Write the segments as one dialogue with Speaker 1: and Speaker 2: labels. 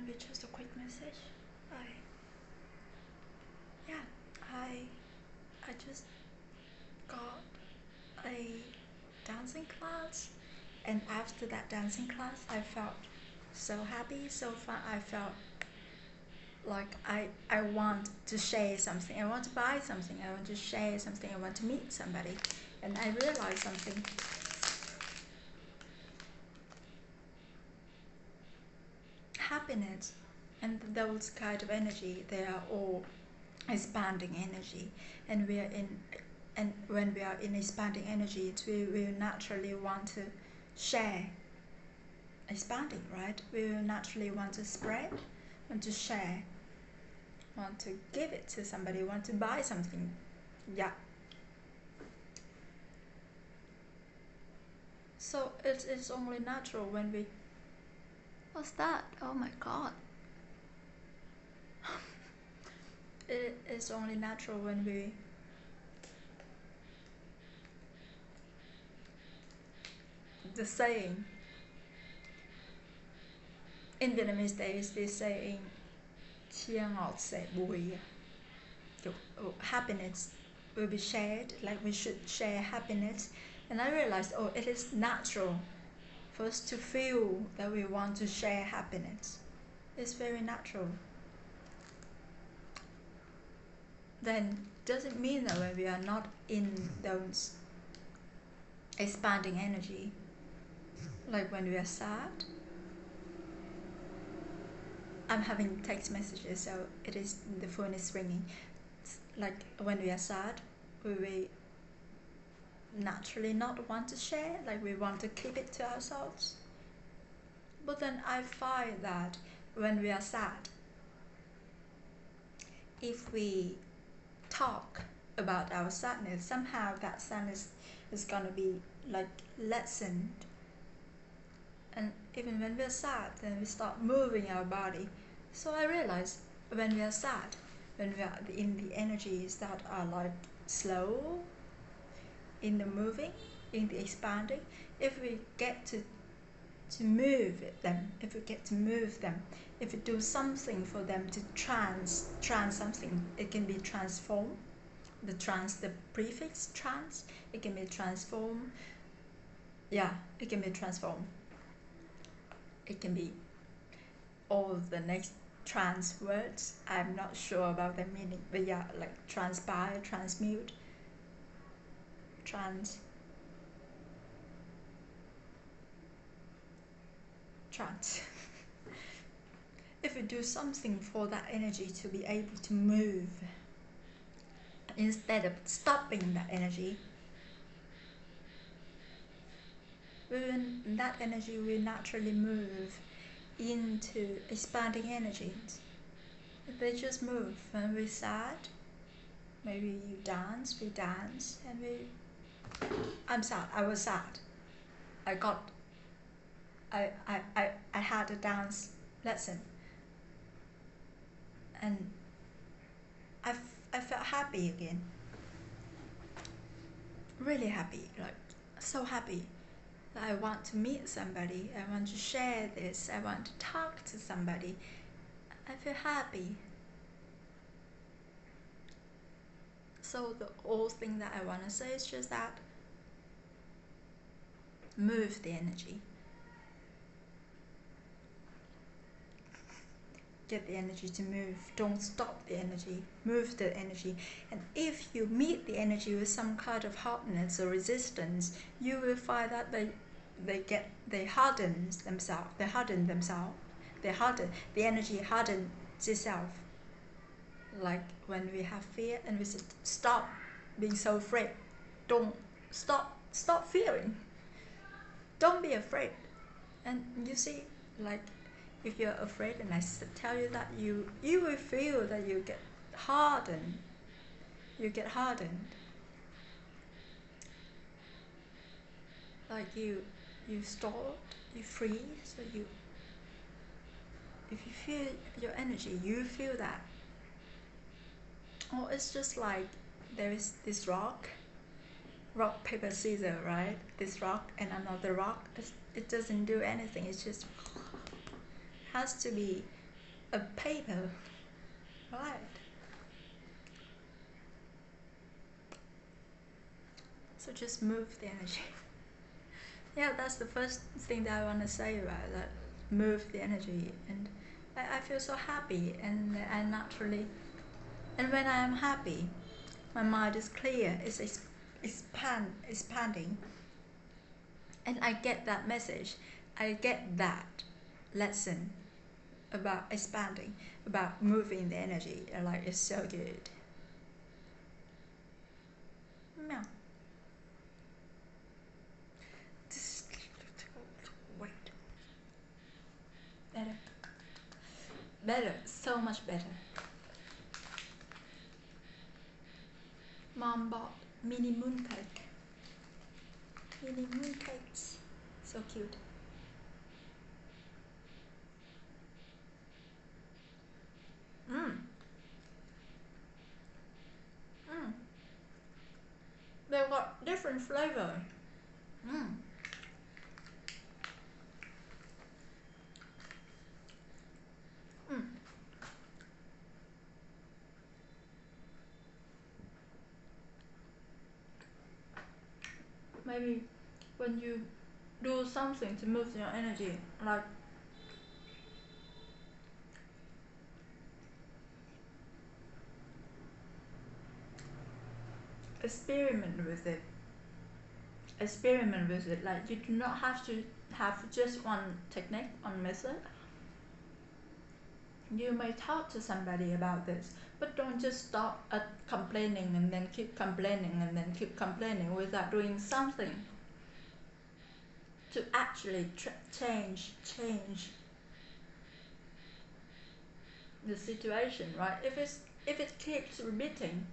Speaker 1: maybe just a quick message. I just got a dancing class, and after that dancing class I felt so happy, so fun. I felt like I want to share something, I want to buy something, I want to share something, I want to meet somebody. And I realized something. Happiness and those kind of energy, they are all expanding energy, and we are in, and when we are in expanding energy, we will naturally want to share. Expanding, right? We will naturally want to spread, want to share, want to give it to somebody, want to buy something. Yeah. So it is only natural when we. What's that? Oh my god. It is only natural when we. The saying. In Vietnamese, there is this saying, chia ngọt sẻ bùi. Happiness will be shared, like we should share happiness. And I realized, oh, it is natural for us to feel that we want to share happiness. It's very natural. Then does it mean that when we are not in those expanding energy, like when we are sad? I'm having text messages, so it is, the phone is ringing. It's like when we are sad, we naturally not want to share, like we want to keep it to ourselves. But then I find that when we are sad, if we talk about our sadness, somehow that sadness is gonna be like lessened. And even when we're sad, then we start moving our body. So I realize when we are sad, when we are in the energies that are like slow, in the moving, in the expanding, if we get to move them, if we get to move them, if we do something for them to trans something, it can be transformed. The prefix trans, it can be transformed. Yeah, it can be transformed. It can be all of the next trans words. I'm not sure about the meaning, but yeah, like transpire, transmute, trans. If we do something for that energy to be able to move, instead of stopping that energy, that energy will naturally move into expanding energies. They just move. When we're sad, maybe you dance, we dance, and I'm sad, I was sad. I had a dance lesson, and I felt happy again. Really happy, like so happy. I want to meet somebody, I want to share this, I want to talk to somebody. I feel happy. So the whole thing that I want to say is just that move the energy. Get the energy to move. Don't stop the energy. Move the energy. And if you meet the energy with some kind of hardness or resistance, you will find that they harden themselves. They harden themselves. The energy hardens itself. Like when we have fear and we say, stop being so afraid. Don't stop fearing. Don't be afraid. And you see, like, if you're afraid, and I tell you that you will feel that you get hardened. You get hardened. Like you stop, you freeze. So if you feel your energy, you feel that. Oh, it's just like there is this rock, paper, scissors, right? This rock and another rock. It doesn't do anything. It just has to be a paper, right? So just move the energy. Yeah, that's the first thing that I want to say about that. Move the energy, and I feel so happy, and I naturally, and when I am happy, my mind is clear, it's expanding, and I get that message. I get that lesson about expanding, about moving the energy. Like it's so good. Meow. Wait. Better. Better. So much better. Mom bought mini mooncake. Mini mooncakes. So cute. Mmm. Mmm. They've got different flavor. Mmm. Mmm. Maybe when you do something to move your energy, like experiment with it. Experiment with it. Like you do not have to have just one technique, one method. You may talk to somebody about this, but don't just stop at complaining and then keep complaining and then keep complaining without doing something to actually change the situation, right? If it keeps repeating,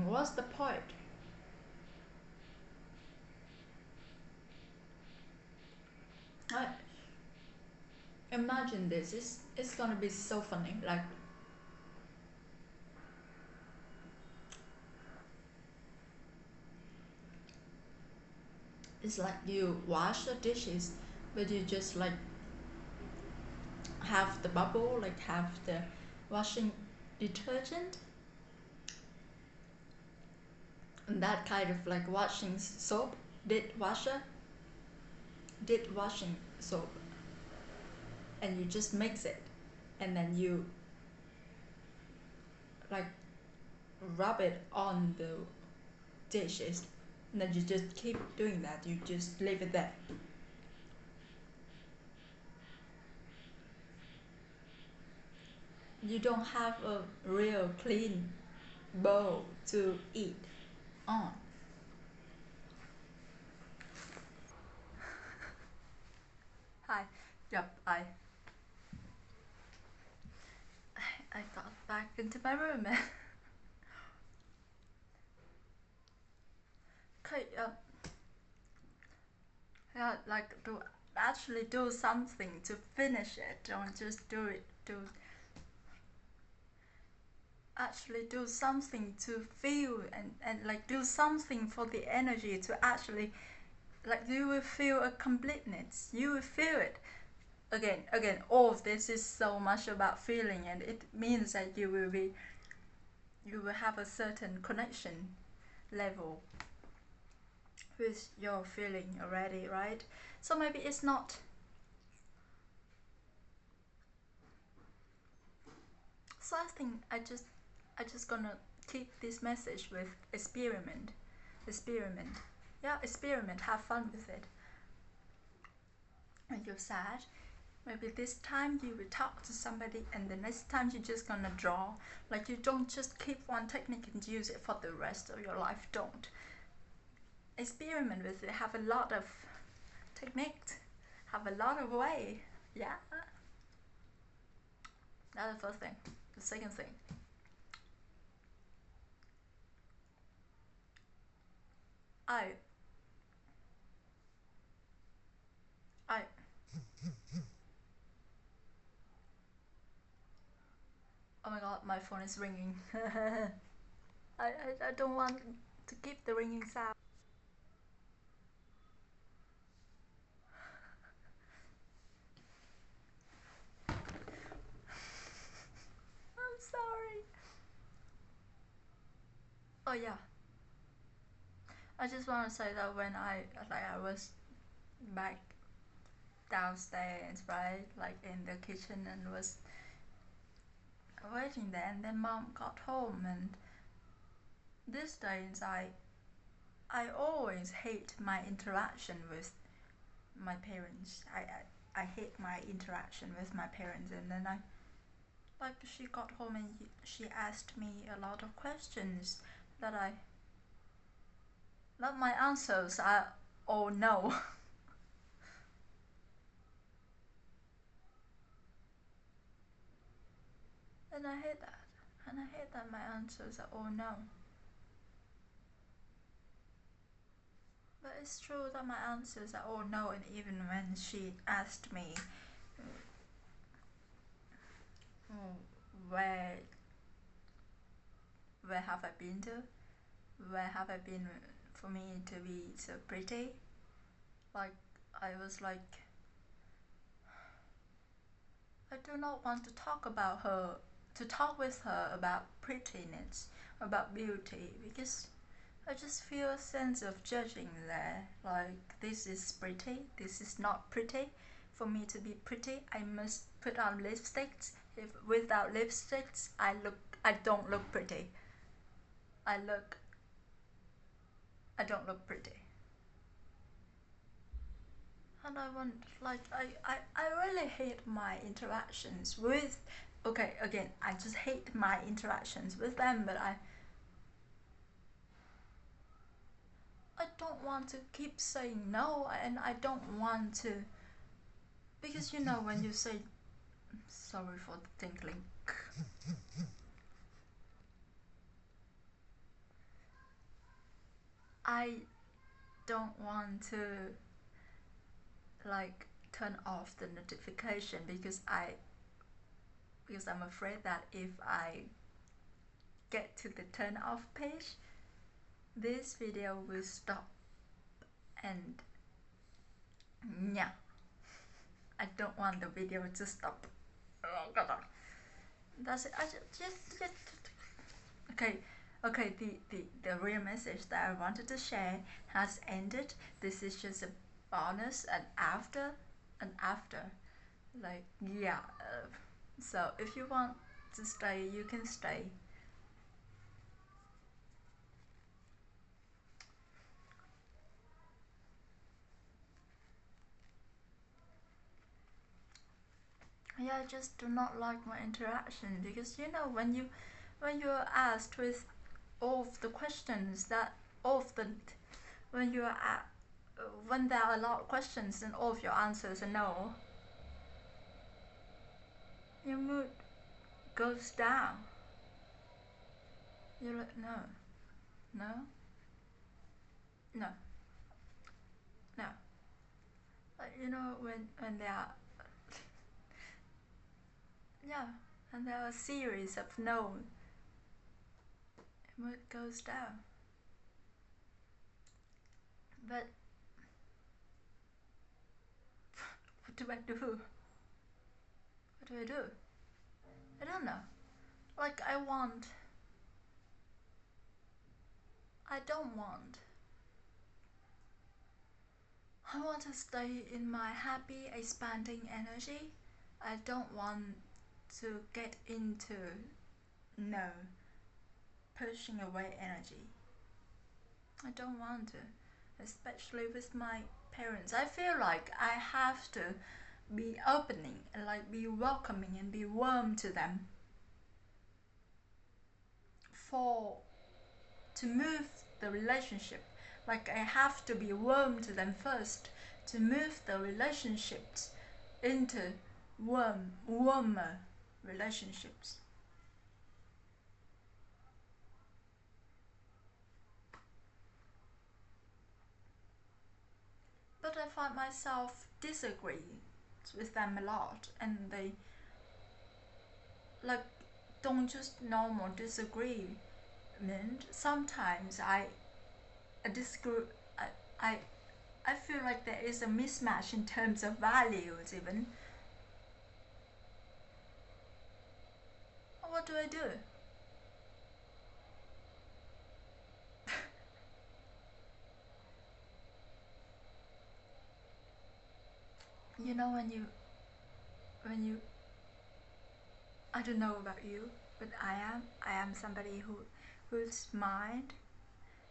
Speaker 1: what's the point? I imagine this. It's gonna be so funny. Like it's like you wash the dishes, but you just like have the bubble, like have the washing detergent, and that kind of like washing soap, dishwasher, dishwashing soap, and you just mix it, and then you like rub it on the dishes, and then you just keep doing that. You just leave it there. You don't have a real clean bowl to eat on. Hi. Yep, I got back into my room. Okay, yeah, like to actually do something to finish it. Don't just do it. Actually do something to feel, and like do something for the energy to actually, like you will feel a completeness. You will feel it. Again, all of this is so much about feeling, and it means that you will have a certain connection level with your feeling already, right? So maybe it's not. So I think I just gonna keep this message with experiment. Yeah, experiment. Have fun with it. When you're sad, maybe this time you will talk to somebody, and the next time you're just gonna draw. Like you don't just keep one technique and use it for the rest of your life. Don't. Experiment with it. Have a lot of techniques. Have a lot of way. Yeah. That's the first thing. The second thing. I I Oh my god, my phone is ringing. I don't want to keep the ringing sound. Oh yeah, I just want to say that when I was back downstairs, right, like in the kitchen, and was waiting there, and then mom got home, and these days I always hate my interaction with my parents. I hate my interaction with my parents, and then she got home and she asked me a lot of questions that my answers are all no. And I hate that. And I hate that my answers are all no. But it's true that my answers are all no, and even when she asked me where have I been to? Where have I been for me to be so pretty? Like, I was like, I do not want to talk with her about prettiness, about beauty, because I just feel a sense of judging there. Like, this is pretty, this is not pretty. For me to be pretty, I must put on lipsticks. If without lipsticks, I don't look pretty. I don't look pretty. And I want, I really hate my interactions with, okay, again, I just hate my interactions with them, but I don't want to keep saying no, and I don't want to, because when you say, sorry for the tinkling, I don't want to turn off the notification, because I'm afraid that if I get to the turn off page, this video will stop, and yeah, I don't want the video to stop. Oh god, that's it. I just okay. The real message that I wanted to share has ended. This is just a bonus, and after, yeah. So if you want to stay, you can stay. Yeah, I just do not like my interaction, because when you're asked with all of the questions that all of the when you are when there are a lot of questions and all of your answers are no, your mood goes down. You're like, no, no, no, no. Like, when there are yeah, and there are a series of no, your mood goes down. But what do I do? What do I do? I don't know. Like, I don't want. I want to stay in my happy, expanding energy. I don't want to get into no, pushing away energy. I don't want to, especially with my parents. I feel like I have to be opening and be welcoming and be warm to them to move the relationship. Like, I have to be warm to them first to move the relationships into warmer relationships. But I find myself disagreeing with them a lot, and they don't just normal disagreement. Sometimes I disagree. I I feel like there is a mismatch in terms of values even. What do I do? You know, when you I don't know about you, but I am somebody whose mind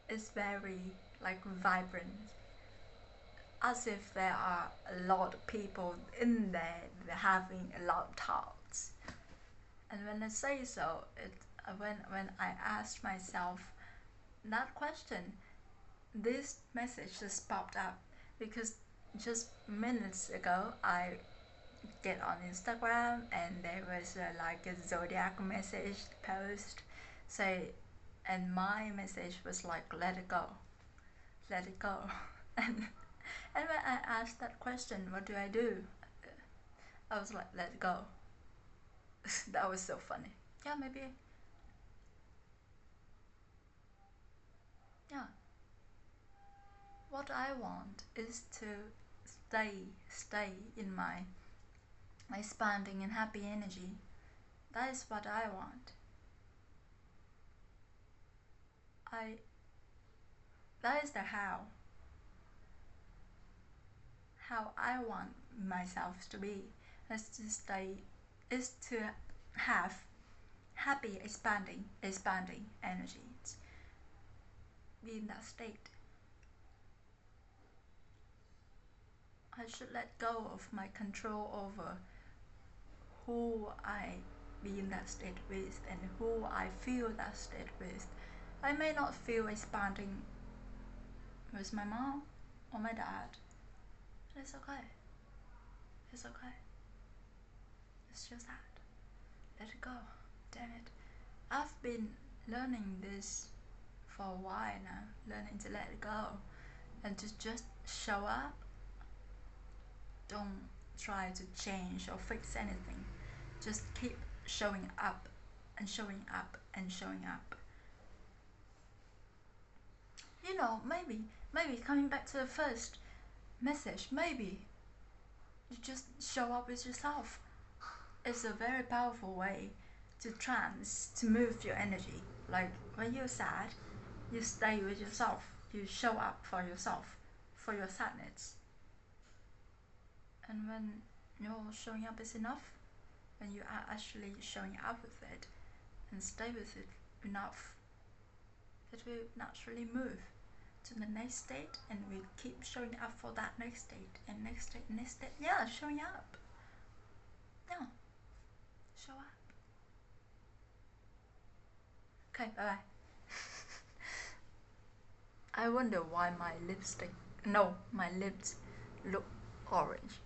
Speaker 1: is very like vibrant, as if there are a lot of people in there having a lot of thoughts. And when I say so, when I asked myself that question, this message just popped up because just minutes ago I get on Instagram and there was like a zodiac message post say, and my message was like, let it go, let it go. And when I asked that question, what do I do, I was like, let it go. That was so funny. Yeah, maybe. Yeah, what I want is to stay in my expanding and happy energy. That is what I want. I That is the how I want myself to be, is to stay, is to have happy expanding energy, be in that state. I should let go of my control over who I be in that state with and who I feel that state with. I may not feel expanding with my mom or my dad. It's okay. It's okay. It's just that. Let it go. Damn it. I've been learning this for a while now, learning to let it go and to just show up. Don't try to change or fix anything. Just keep showing up and showing up and showing up. You know, maybe coming back to the first message, maybe you just show up with yourself. It's a very powerful way to move your energy. Like when you're sad, you stay with yourself. You show up for yourself, for your sadness. And when you're showing up is enough, when you are actually showing up with it and stay with it enough, it will naturally move to the next state, and we keep showing up for that next state and next state, next state. Yeah, showing up. Yeah, show up. Okay, bye bye. I wonder why my lips look orange.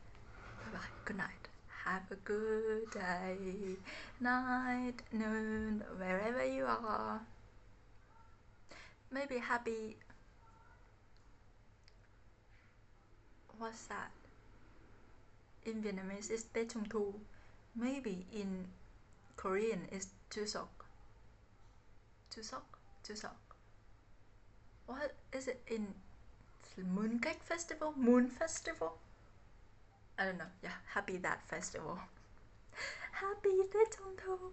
Speaker 1: Bye bye. Good night. Have a good day, night, noon, wherever you are. Maybe happy. What's that? In Vietnamese, it's Tết Trung Thu. Maybe in Korean, it's Chuseok. Chuseok. What is it in Mooncake Festival? Moon Festival? I don't know. Yeah, happy that festival. Happy Tết Trung Thu.